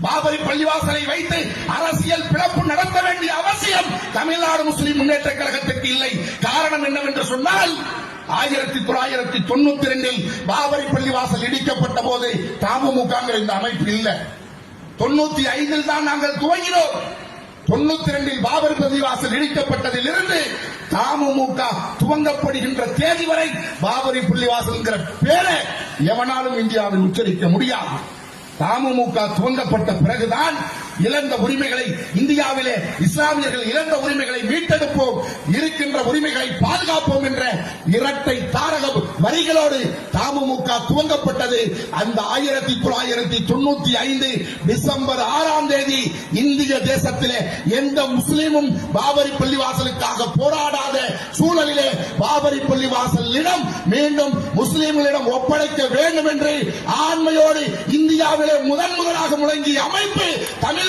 பாபரி பள்ளிவாசலை வைத்து அரசியல் பிளப்பு நடத்த வேண்டிய அவசியம் தமிழ்நாடு முஸ்லிம் முன்னேற்ற கழகத்திற்கு இல்லை. காரணம் என்னவென்று சொன்னால் 1992 பாபரி பள்ளிவாசல் இடிக்கப்பட்ட போது தமுமுக இந்த அமைப்பு இல்லை. 95 தான் நாங்கள் துவங்கினோம். 92 பாபரி பள்ளிவாசல் இடிக்கப்பட்டதில் இருந்து தமுமுக துவங்கப்படுகின்ற தேதி வரை பாபரி பள்ளிவாசல் என்கிற பேரை எவனாலும் இந்தியாவில் உச்சரிக்க முடியாது. தமுமுக துவங்கப்பட்ட பிறகுதான் இழந்த உரிமைகளை இந்தியாவிலே இஸ்லாமியர்கள் இழந்த உரிமைகளை மீட்டெடுப்போம், இருக்கின்ற உரிமைகளை பாதுகாப்போம் என்ற இரட்டை தாரக வரிகளோடு தமுமுக துவங்கப்பட்டது. அந்த 1995 டிசம்பர் 6ஆம் தேதி இந்திய தேசத்திலே எந்த முஸ்லீமும் பாபரி பள்ளிவாசலுக்காக போராடாத சூழலிலே பாபரி பள்ளிவாசலிடம் மீண்டும் முஸ்லீம்களிடம் ஒப்படைக்க வேண்டும் என்று ஆண்மையோடு இந்தியாவிலே முதன்முதலாக முழங்கிய அமைப்பு தமிழ்